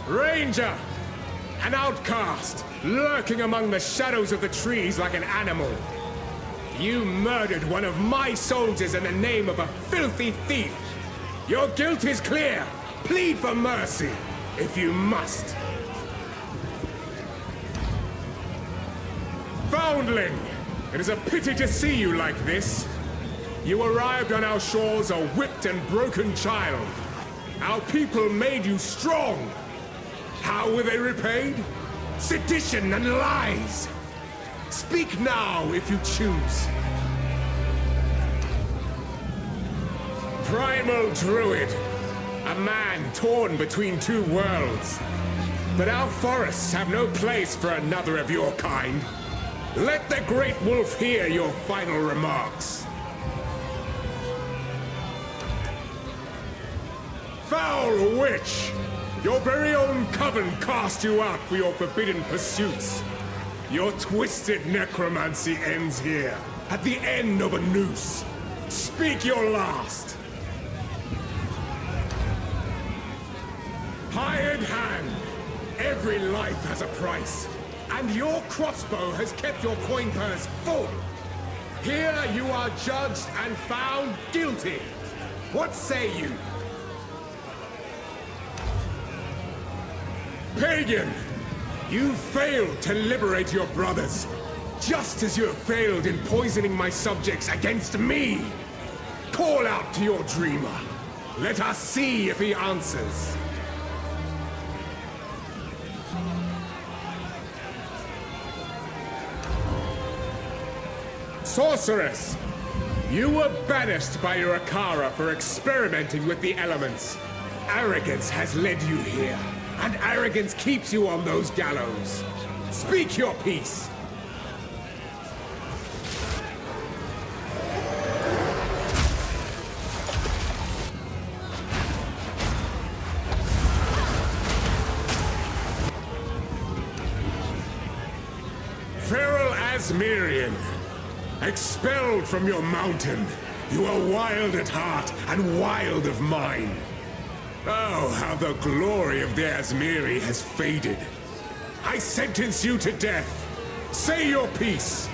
Ranger! An outcast, lurking among the shadows of the trees like an animal. You murdered one of my soldiers in the name of a filthy thief. Your guilt is clear. Plead for mercy, if you must. Foundling! It is a pity to see you like this. You arrived on our shores a whipped and broken child. Our people made you strong. How were they repaid? Sedition and lies! Speak now if you choose. Primal Druid, a man torn between two worlds. But our forests have no place for another of your kind. Let the Great Wolf hear your final remarks. Foul witch! Your very own coven cast you out for your forbidden pursuits. Your twisted necromancy ends here, at the end of a noose. Speak your last. Hired hand. Every life has a price. And your crossbow has kept your coin purse full. Here you are judged and found guilty. What say you? Pagan! You failed to liberate your brothers, just as you have failed in poisoning my subjects against me! Call out to your dreamer. Let us see if he answers. Sorceress! You were banished by your Akara for experimenting with the elements. Arrogance has led you here. And arrogance keeps you on those gallows. Speak your piece! Feral Asmerian, expelled from your mountain. You are wild at heart and wild of mind. Oh, how the glory of the Asmeri has faded. I sentence you to death. Say your piece.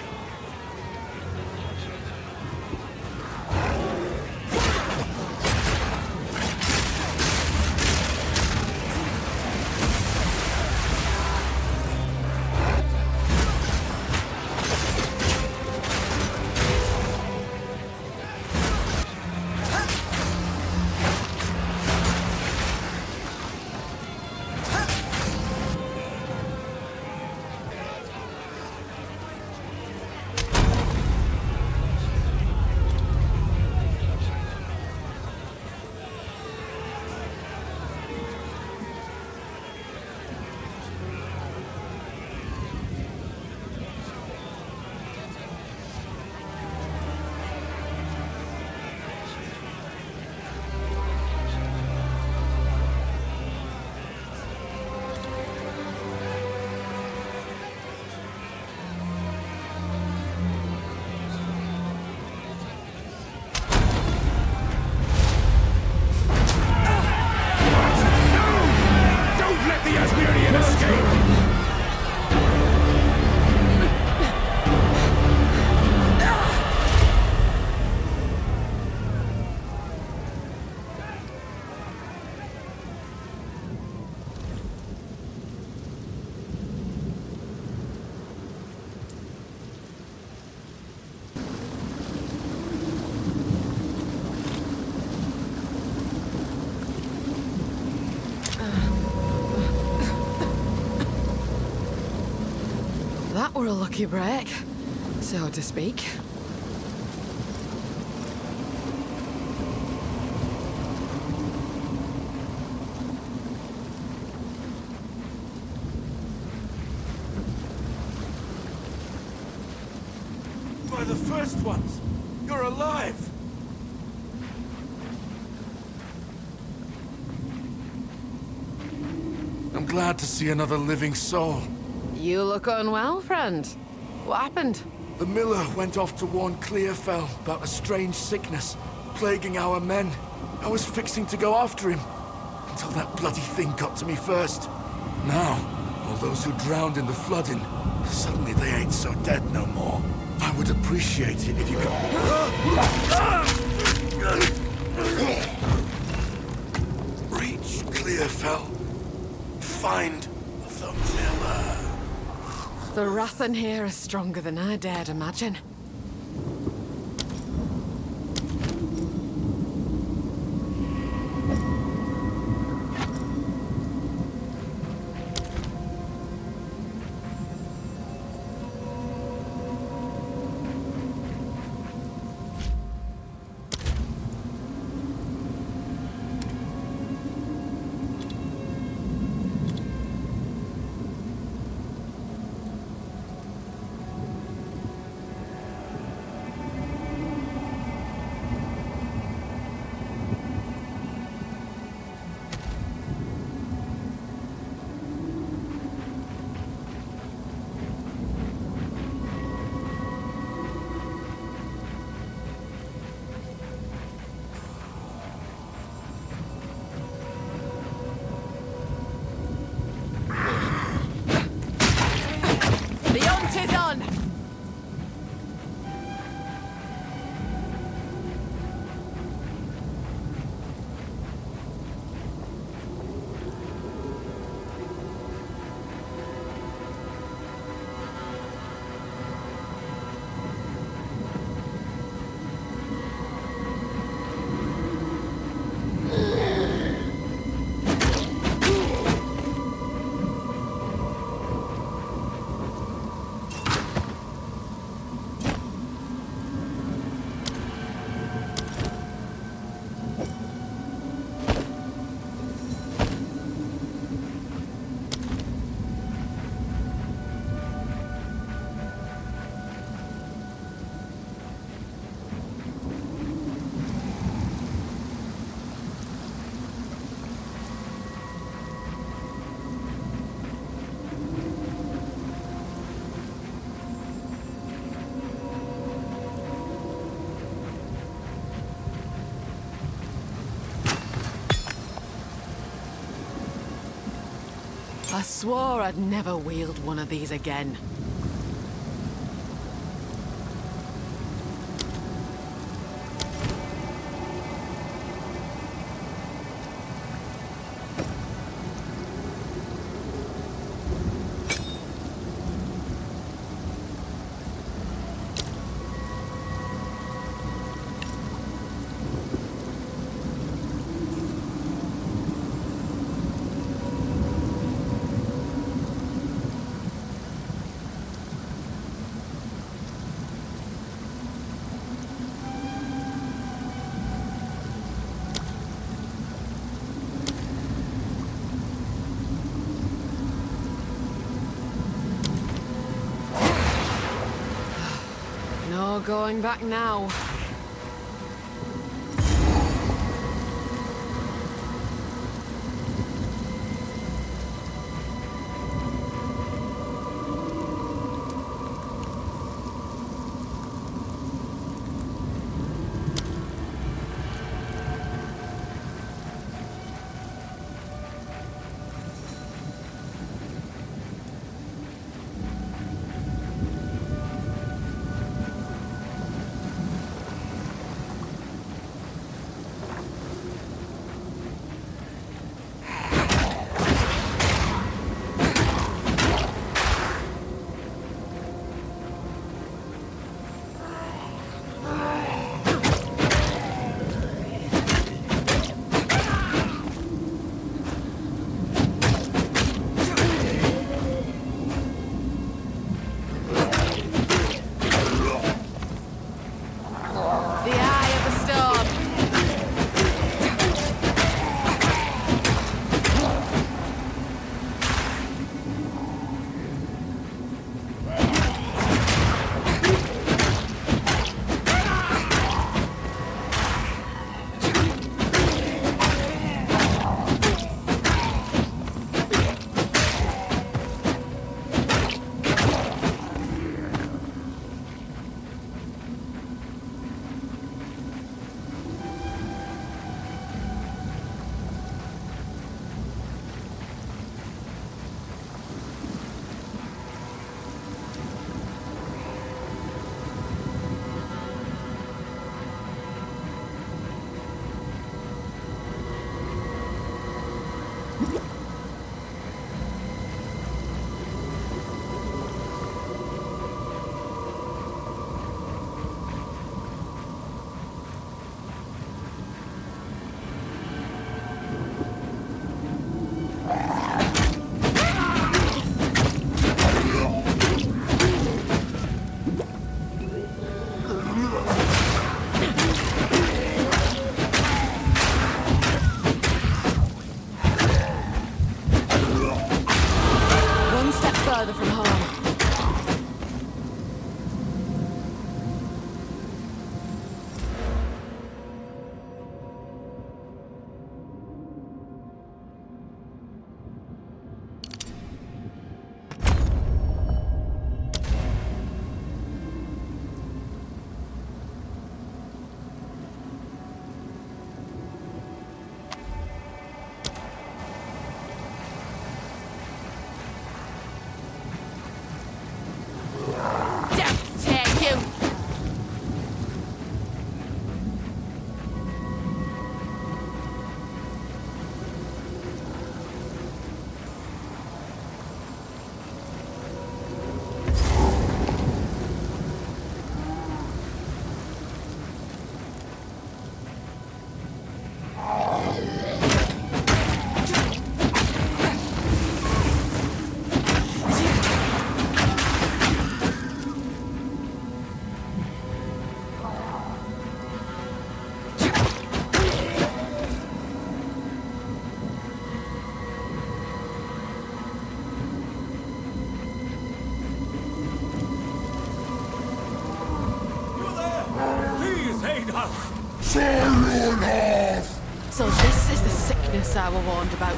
That were a lucky break, so to speak. By the first ones! You're alive! I'm glad to see another living soul. You look unwell, friend. What happened? The miller went off to warn Clearfell about a strange sickness plaguing our men. I was fixing to go after him, until that bloody thing got to me first. Now, all those who drowned in the flooding, suddenly they ain't so dead no more. I would appreciate it if you could... Reach Clearfell. Find the miller. The wrath in here is stronger than I dared imagine. I swore I'd never wield one of these again. No going back now. From home. So this is the sickness I was warned about.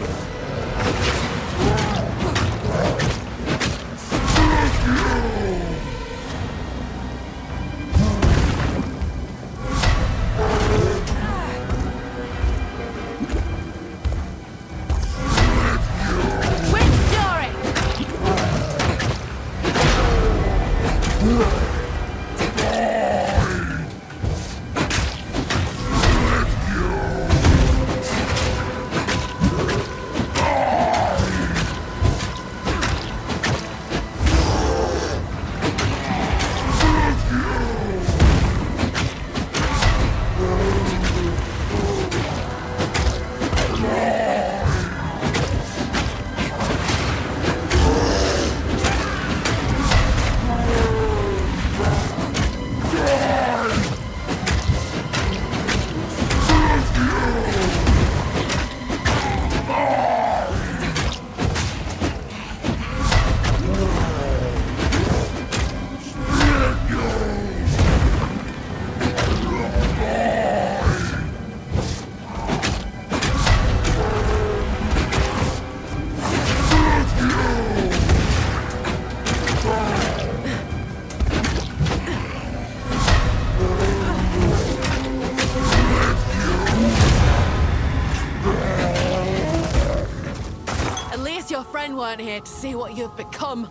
Your friend weren't here to see what you've become.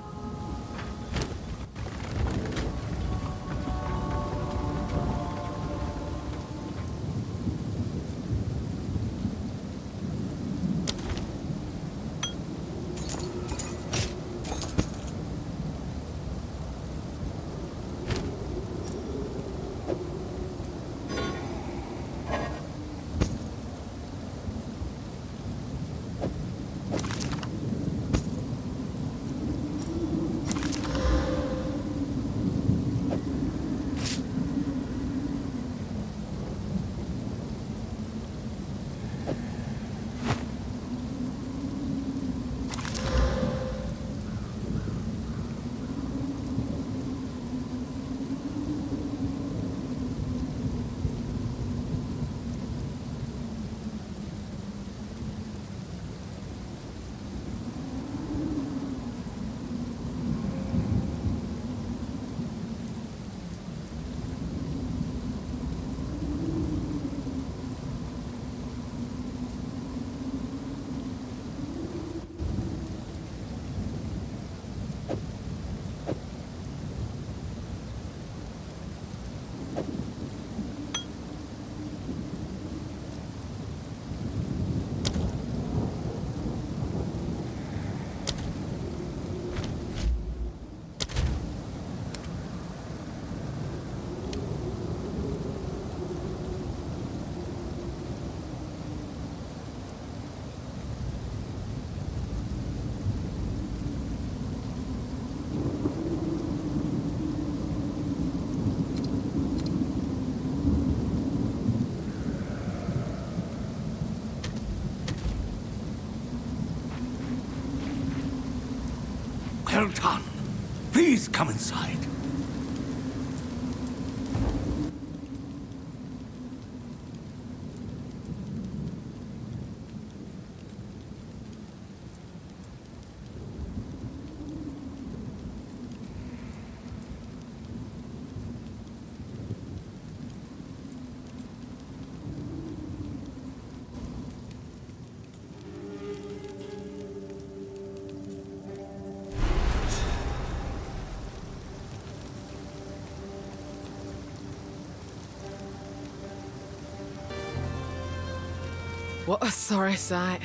Well done. Please come inside. What a sorry sight.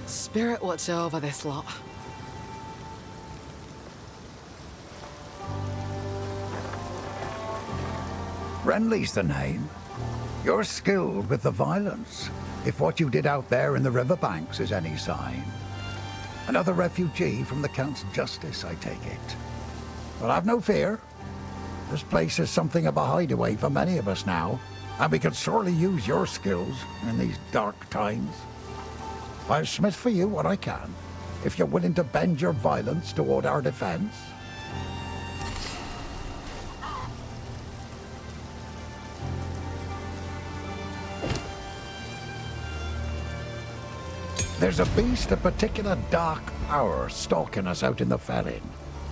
Spirit watch over this lot. Renly's the name. You're skilled with the violence, if what you did out there in the riverbanks is any sign. Another refugee from the Count's justice, I take it. Well, have no fear. This place is something of a hideaway for many of us now, and we could sorely use your skills in these dark times. I'll smith for you what I can, if you're willing to bend your violence toward our defense. There's a beast of particular dark power stalking us out in the Felin.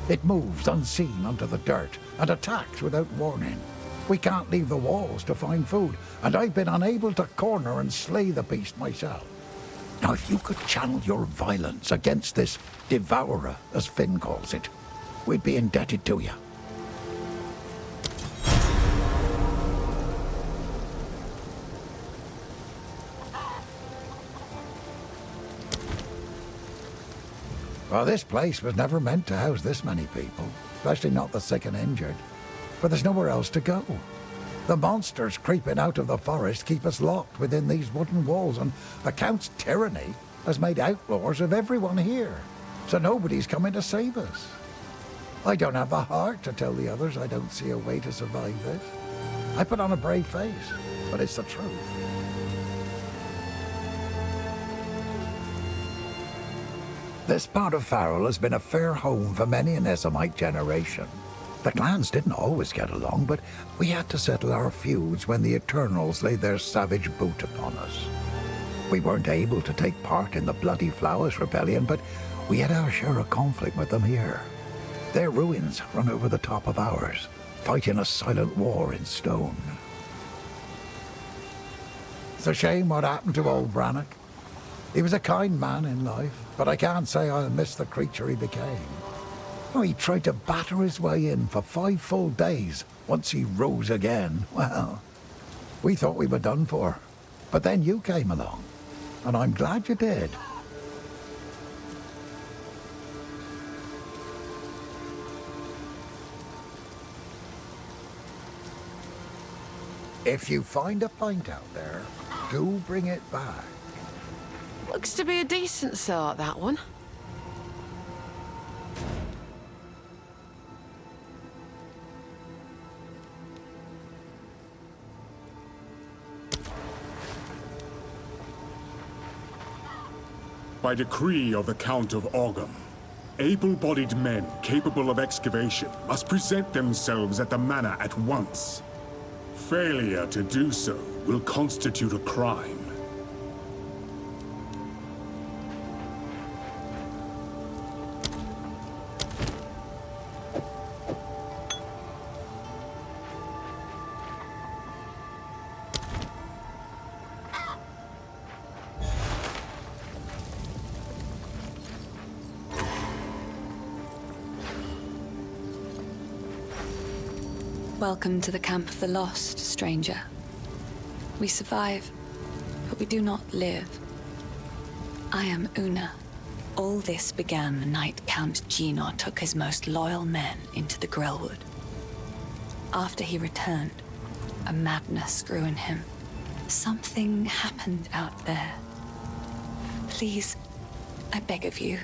It moves unseen under the dirt and attacks without warning. We can't leave the walls to find food, and I've been unable to corner and slay the beast myself. Now, if you could channel your violence against this devourer, as Finn calls it, we'd be indebted to you. Well, this place was never meant to house this many people, especially not the sick and injured. But there's nowhere else to go. The monsters creeping out of the forest keep us locked within these wooden walls, and the Count's tyranny has made outlaws of everyone here, so nobody's coming to save us. I don't have the heart to tell the others I don't see a way to survive this. I put on a brave face, but it's the truth. This part of Farrell has been a fair home for many an Essamite generation. The clans didn't always get along, but we had to settle our feuds when the Eternals laid their savage boot upon us. We weren't able to take part in the Bloody Flowers Rebellion, but we had our share of conflict with them here. Their ruins run over the top of ours, fighting a silent war in stone. It's a shame what happened to old Brannock. He was a kind man in life, but I can't say I'll miss the creature he became. Oh, he tried to batter his way in for 5 full days once he rose again. Well, we thought we were done for. But then you came along, and I'm glad you did. If you find a pint out there, do bring it back. Looks to be a decent sort, that one. By decree of the Count of Ogham, able-bodied men capable of excavation must present themselves at the manor at once. Failure to do so will constitute a crime. Welcome to the Camp of the Lost, stranger. We survive, but we do not live. I am Una. All this began the night Count Gino took his most loyal men into the Grellwood. After he returned, a madness grew in him. Something happened out there. Please, I beg of you,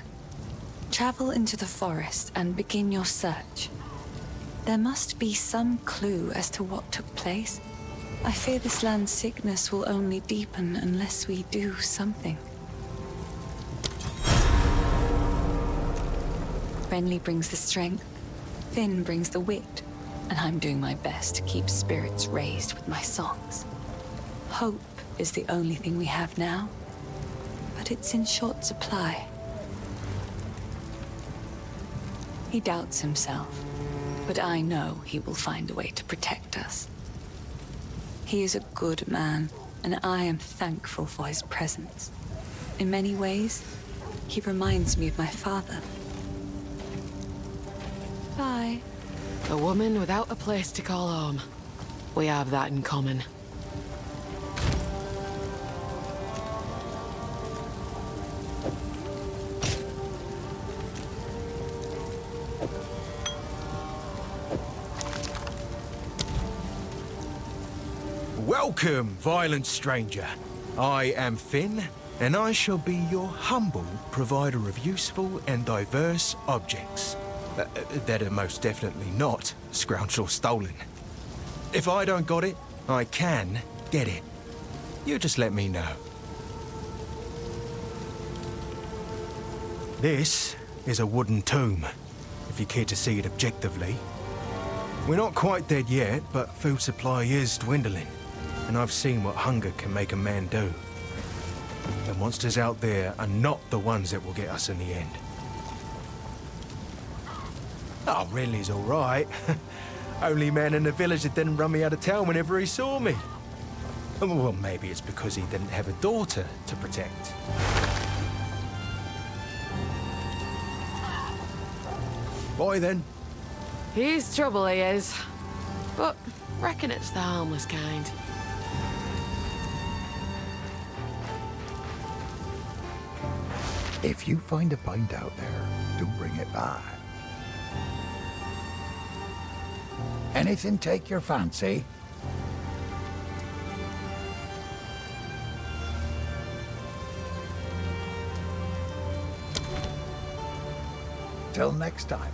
travel into the forest and begin your search. There must be some clue as to what took place. I fear this land's sickness will only deepen unless we do something. Renly brings the strength, Finn brings the wit, and I'm doing my best to keep spirits raised with my songs. Hope is the only thing we have now, but it's in short supply. He doubts himself, but I know he will find a way to protect us. He is a good man, and I am thankful for his presence. In many ways, he reminds me of my father. Bye. A woman without a place to call home. We have that in common. Welcome, violent stranger. I am Finn, and I shall be your humble provider of useful and diverse objects. That are most definitely not scrounged or stolen. If I don't got it, I can get it. You just let me know. This is a wooden tomb, if you care to see it objectively. We're not quite dead yet, but food supply is dwindling, and I've seen what hunger can make a man do. The monsters out there are not the ones that will get us in the end. Oh, Renly's all right. Only man in the village that didn't run me out of town whenever he saw me. Well, maybe it's because he didn't have a daughter to protect. Boy, then. He's trouble, he is. But reckon it's the harmless kind. If you find a pint out there, do bring it back. Anything take your fancy? Till next time.